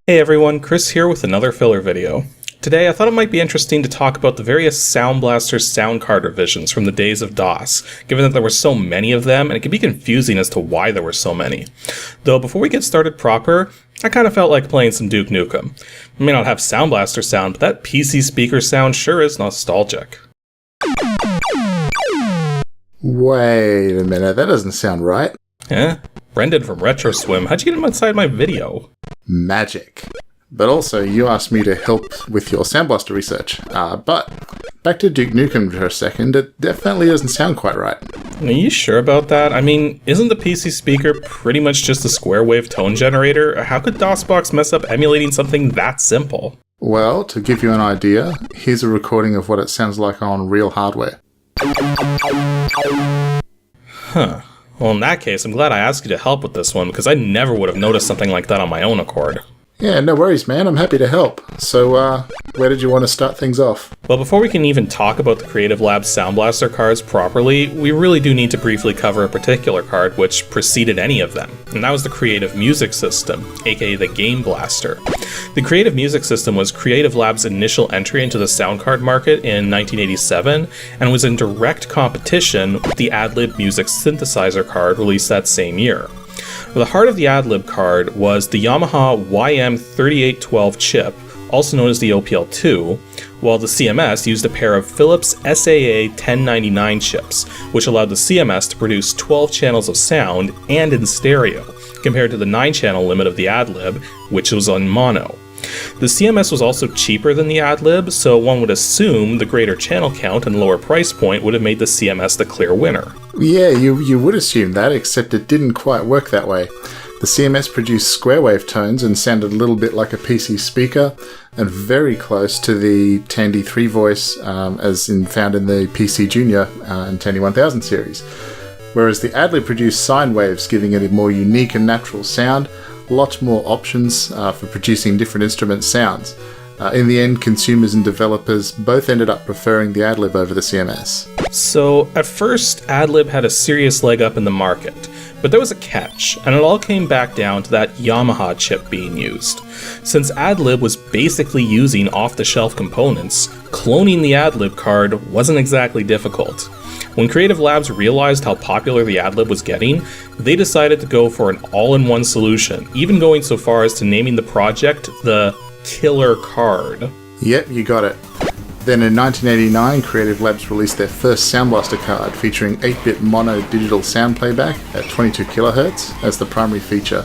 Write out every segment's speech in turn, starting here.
Hey everyone, Chris here with another filler video. Today I thought it might be interesting to talk about the various Sound Blaster sound card revisions from the days of DOS, given that there were so many of them and it can be confusing as to why there were so many. Though before we get started proper, I kind of felt like playing some Duke Nukem. It may not have Sound Blaster sound, but that PC speaker sound sure is nostalgic. Wait a minute, that doesn't sound right. Brendan from RetroSwim, how'd you get him inside my video? Magic. But also, you asked me to help with your Sound Blaster research. But back to Duke Nukem for a second, it definitely doesn't sound quite right. Are you sure about that? I mean, isn't the PC speaker pretty much just a square wave tone generator? How could DOSBox mess up emulating something that simple? Well, to give you an idea, here's a recording of what it sounds like on real hardware. Well, in that case, I'm glad I asked you to help with this one, because I never would have noticed something like that on my own accord. Yeah, no worries, man. I'm happy to help. So, where did you want to start things off? Well, before we can even talk about the Creative Labs Sound Blaster cards properly, we really do need to briefly cover a particular card which preceded any of them, and that was the Creative Music System, aka the Game Blaster. The Creative Music System was Creative Labs' initial entry into the sound card market in 1987, and was in direct competition with the AdLib Music Synthesizer card released that same year. The heart of the AdLib card was the Yamaha YM3812 chip, also known as the OPL2, while the CMS used a pair of Philips SAA 1099 chips, which allowed the CMS to produce 12 channels of sound and in stereo, compared to the 9-channel limit of the AdLib, which was on mono. The CMS was also cheaper than the AdLib, so one would assume the greater channel count and lower price point would have made the CMS the clear winner. Yeah, you would assume that, except it didn't quite work that way. The CMS produced square wave tones and sounded a little bit like a PC speaker, and very close to the Tandy 3 voice as found in the PC Junior and Tandy 1000 series. Whereas the AdLib produced sine waves, giving it a more unique and natural sound, lots more options for producing different instrument sounds. In the end, consumers and developers both ended up preferring the AdLib over the CMS. So, at first, AdLib had a serious leg up in the market, but there was a catch, and it all came back down to that Yamaha chip being used. Since AdLib was basically using off-the-shelf components, cloning the AdLib card wasn't exactly difficult. When Creative Labs realized how popular the AdLib was getting, they decided to go for an all-in-one solution, even going so far as to naming the project the Killer Card. Yep, you got it. Then in 1989, Creative Labs released their first Sound Blaster card featuring 8-bit mono digital sound playback at 22 kHz as the primary feature,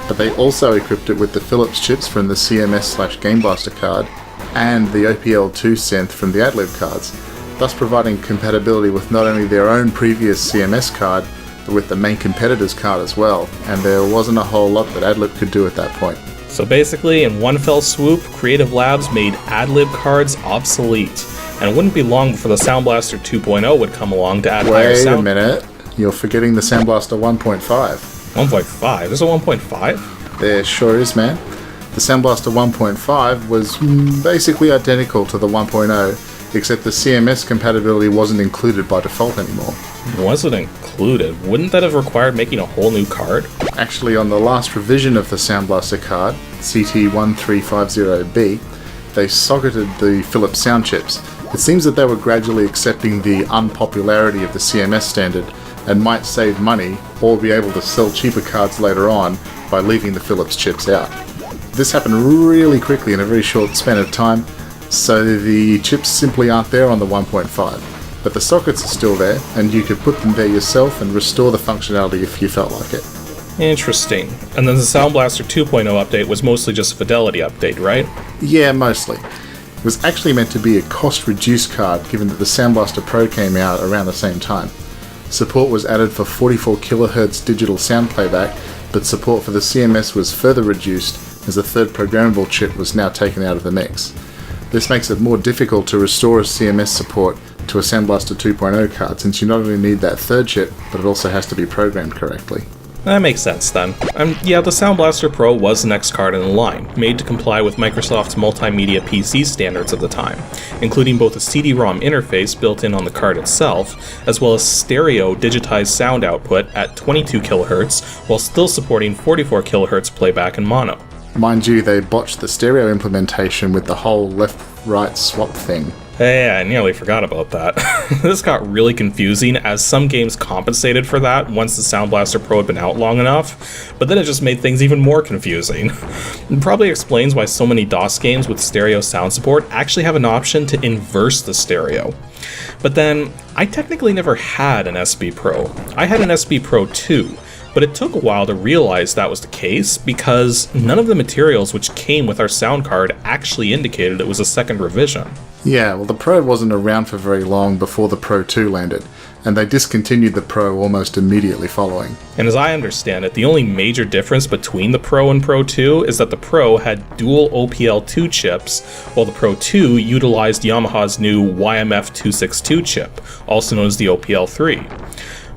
but they also equipped it with the Philips chips from the CMS/Game Blaster card and the OPL2 synth from the AdLib cards, thus providing compatibility with not only their own previous CMS card, but with the main competitor's card as well, and there wasn't a whole lot that AdLib could do at that point. So basically, in one fell swoop, Creative Labs made AdLib cards obsolete, and it wouldn't be long before the Sound Blaster 2.0 would come along to add higher sound. Wait a minute, you're forgetting the Sound Blaster 1.5. 1.5? There's a 1.5? There sure is, man. The Sound Blaster 1.5 was basically identical to the 1.0, except the CMS compatibility wasn't included by default anymore. Was it included? Wouldn't that have required making a whole new card? Actually, on the last revision of the Sound Blaster card, CT1350B, they socketed the Philips sound chips. It seems that they were gradually accepting the unpopularity of the CMS standard and might save money or be able to sell cheaper cards later on by leaving the Philips chips out. This happened really quickly in a very short span of time, so the chips simply aren't there on the 1.5. But the sockets are still there, and you could put them there yourself and restore the functionality if you felt like it. Interesting. And then the Sound Blaster 2.0 update was mostly just a fidelity update, right? Yeah, mostly. It was actually meant to be a cost-reduced card, given that the Sound Blaster Pro came out around the same time. Support was added for 44 kHz digital sound playback, but support for the CMS was further reduced as the third programmable chip was now taken out of the mix. This makes it more difficult to restore a CMS support to a Sound Blaster 2.0 card, since you not only need that third chip, but it also has to be programmed correctly. That makes sense then. Yeah, the Sound Blaster Pro was the next card in the line, made to comply with Microsoft's multimedia PC standards of the time, including both a CD-ROM interface built in on the card itself, as well as stereo digitized sound output at 22 kHz, while still supporting 44 kHz playback in mono. Mind you, they botched the stereo implementation with the whole left-right swap thing. Yeah, I nearly forgot about that. This got really confusing as some games compensated for that once the Sound Blaster Pro had been out long enough, but then it just made things even more confusing. It probably explains why so many DOS games with stereo sound support actually have an option to inverse the stereo. But then, I technically never had an SB Pro. I had an SB Pro 2, but it took a while to realize that was the case because none of the materials which came with our sound card actually indicated it was a second revision. Yeah, well, the Pro wasn't around for very long before the Pro 2 landed, and they discontinued the Pro almost immediately following. And as I understand it, the only major difference between the Pro and Pro 2 is that the Pro had Dual OPL2 chips, while the Pro 2 utilized Yamaha's new YMF262 chip, also known as the OPL3.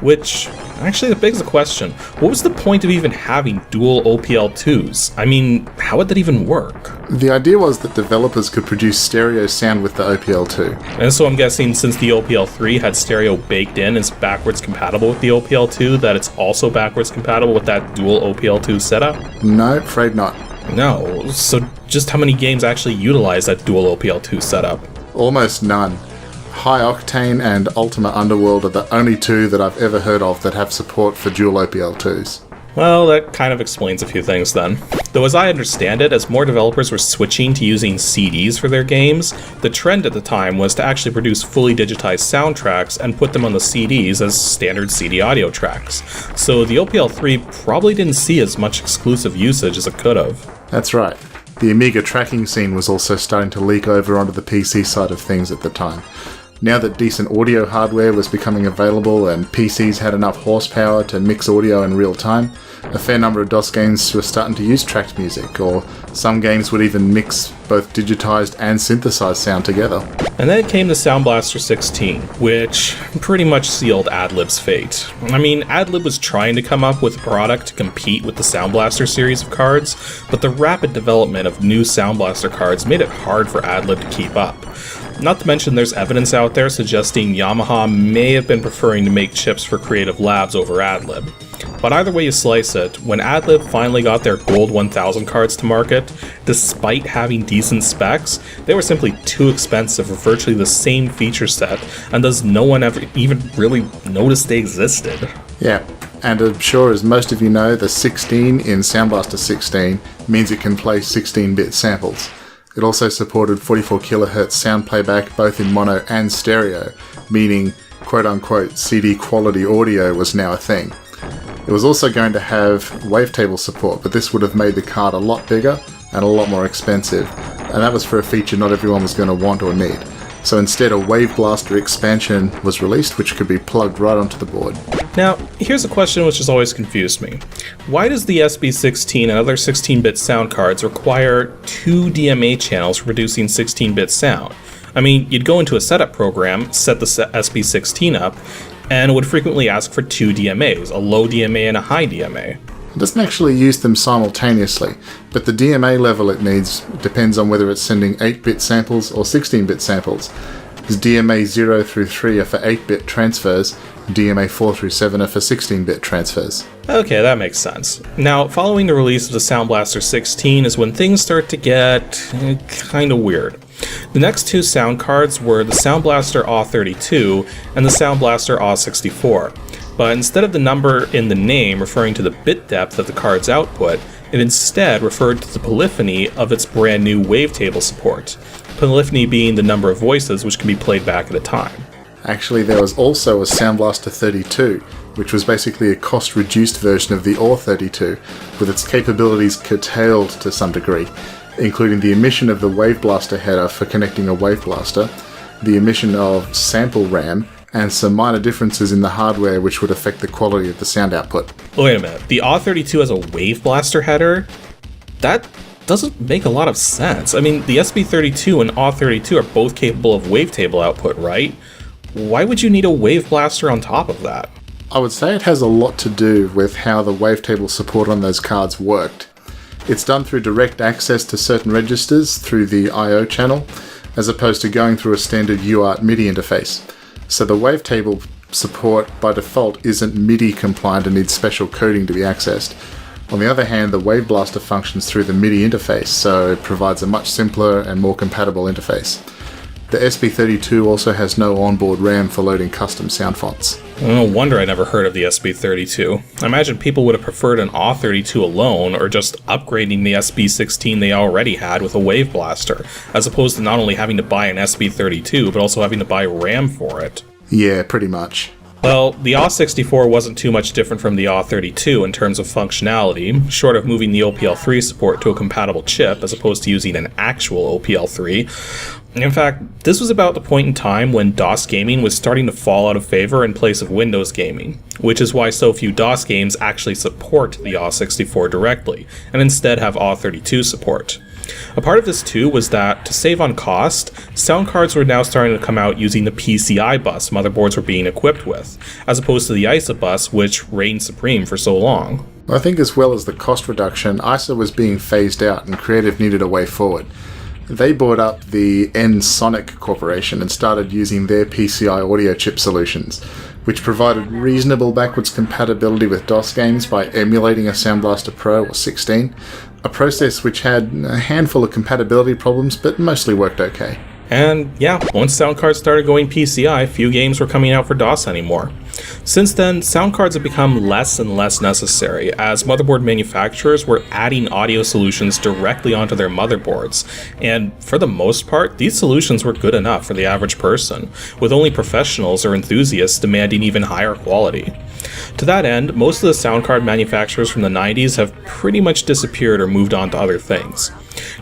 Which, actually that begs the question, what was the point of even having dual OPL2s? I mean, how would that even work? The idea was that developers could produce stereo sound with the OPL2. And so I'm guessing since the OPL3 had stereo baked in and is backwards compatible with the OPL2, that it's also backwards compatible with that dual OPL2 setup? No, afraid not. No, so just how many games actually utilize that dual OPL2 setup? Almost none. High Octane and Ultima Underworld are the only two that I've ever heard of that have support for dual OPL2s. Well, that kind of explains a few things then. Though as I understand it, as more developers were switching to using CDs for their games, the trend at the time was to actually produce fully digitized soundtracks and put them on the CDs as standard CD audio tracks. So the OPL3 probably didn't see as much exclusive usage as it could have. That's right. The Amiga tracking scene was also starting to leak over onto the PC side of things at the time. Now that decent audio hardware was becoming available and PCs had enough horsepower to mix audio in real time, a fair number of DOS games were starting to use tracked music, or some games would even mix both digitized and synthesized sound together. And then came the Sound Blaster 16, which pretty much sealed AdLib's fate. I mean, AdLib was trying to come up with a product to compete with the Sound Blaster series of cards, but the rapid development of new Sound Blaster cards made it hard for AdLib to keep up. Not to mention there's evidence out there suggesting Yamaha may have been preferring to make chips for Creative Labs over AdLib. But either way you slice it, when AdLib finally got their Gold 1000 cards to market, despite having decent specs, they were simply too expensive for virtually the same feature set, and thus no one ever even really noticed they existed. Yeah, and I'm sure as most of you know, the 16 in Sound Blaster 16 means it can play 16-bit samples. It also supported 44 kHz sound playback both in mono and stereo, meaning quote-unquote CD quality audio was now a thing. It was also going to have wavetable support, but this would have made the card a lot bigger and a lot more expensive, and that was for a feature not everyone was going to want or need. So instead a Wave Blaster expansion was released, which could be plugged right onto the board. Now, here's a question which has always confused me. Why does the SB16 and other 16-bit sound cards require 2 DMA channels for producing 16-bit sound? I mean, you'd go into a setup program, set the SB16 up, and it would frequently ask for 2 DMAs, a low DMA and a high DMA. It doesn't actually use them simultaneously, but the DMA level it needs depends on whether it's sending 8-bit samples or 16-bit samples. As DMA 0 through 3 are for 8-bit transfers, DMA 4 through 7 are for 16-bit transfers. Okay, that makes sense. Now, following the release of the Sound Blaster 16 is when things start to get kinda weird. The next 2 sound cards were the Sound Blaster AW32 and the Sound Blaster AW64. But instead of the number in the name referring to the bit depth of the card's output, it instead referred to the polyphony of its brand new wavetable support. Polyphony being the number of voices which can be played back at a time. Actually, there was also a Sound Blaster 32, which was basically a cost-reduced version of the AW32, with its capabilities curtailed to some degree, including the omission of the Wave Blaster header for connecting a Wave Blaster, the omission of sample RAM, and some minor differences in the hardware which would affect the quality of the sound output. Wait a minute, the AW32 has a Wave Blaster header? That doesn't make a lot of sense. I mean, the SB32 and AW32 are both capable of wavetable output, right? Why would you need a Wave Blaster on top of that? I would say it has a lot to do with how the wavetable support on those cards worked. It's done through direct access to certain registers through the I/O channel, as opposed to going through a standard UART MIDI interface. So the wavetable support by default isn't MIDI compliant and needs special coding to be accessed. On the other hand, the Wave Blaster functions through the MIDI interface, so it provides a much simpler and more compatible interface. The SB32 also has no onboard RAM for loading custom sound fonts. No wonder I never heard of the SB32. I imagine people would have preferred an AW32 alone, or just upgrading the SB16 they already had with a Wave Blaster, as opposed to not only having to buy an SB32, but also having to buy RAM for it. Yeah, pretty much. Well, the AW64 wasn't too much different from the AW32 in terms of functionality, short of moving the OPL3 support to a compatible chip as opposed to using an actual OPL3. In fact, this was about the point in time when DOS gaming was starting to fall out of favor in place of Windows gaming, which is why so few DOS games actually support the AW64 directly, and instead have AW32 support. A part of this too was that, to save on cost, sound cards were now starting to come out using the PCI bus motherboards were being equipped with, as opposed to the ISA bus, which reigned supreme for so long. I think as well as the cost reduction, ISA was being phased out and Creative needed a way forward. They bought up the Sonic Corporation and started using their PCI audio chip solutions, which provided reasonable backwards compatibility with DOS games by emulating a Sound Blaster Pro or 16, a process which had a handful of compatibility problems but mostly worked okay. And yeah, once sound cards started going PCI, few games were coming out for DOS anymore. Since then, sound cards have become less and less necessary, as motherboard manufacturers were adding audio solutions directly onto their motherboards, and for the most part, these solutions were good enough for the average person, with only professionals or enthusiasts demanding even higher quality. To that end, most of the sound card manufacturers from the 90s have pretty much disappeared or moved on to other things.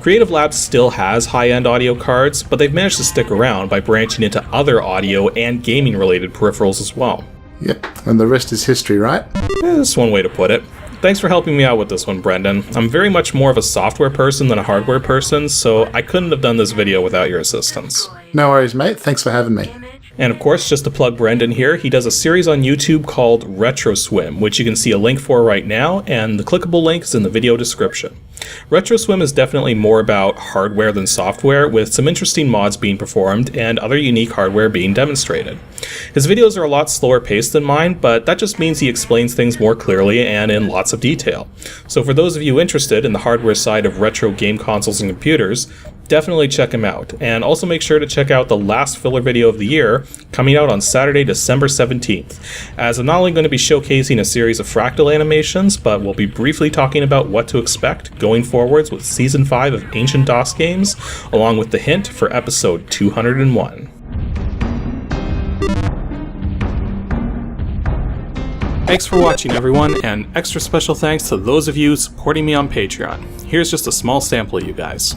Creative Labs still has high-end audio cards, but they've managed to stick around by branching into other audio and gaming-related peripherals as well. Yep, and the rest is history, right? That's one way to put it. Thanks for helping me out with this one, Brendan. I'm very much more of a software person than a hardware person, so I couldn't have done this video without your assistance. No worries, mate. Thanks for having me. And of course, just to plug Brendan here, he does a series on YouTube called RetroSwim, which you can see a link for right now, and the clickable link is in the video description. RetroSwim is definitely more about hardware than software, with some interesting mods being performed and other unique hardware being demonstrated. His videos are a lot slower paced than mine, but that just means he explains things more clearly and in lots of detail. So for those of you interested in the hardware side of retro game consoles and computers, definitely check him out, and also make sure to check out the last filler video of the year, coming out on Saturday, December 17th, as I'm not only going to be showcasing a series of fractal animations, but we'll be briefly talking about what to expect going forwards with Season 5 of Ancient DOS Games, along with the hint for episode 201. Thanks for watching, everyone, and extra special thanks to those of you supporting me on Patreon. Here's just a small sample, you guys.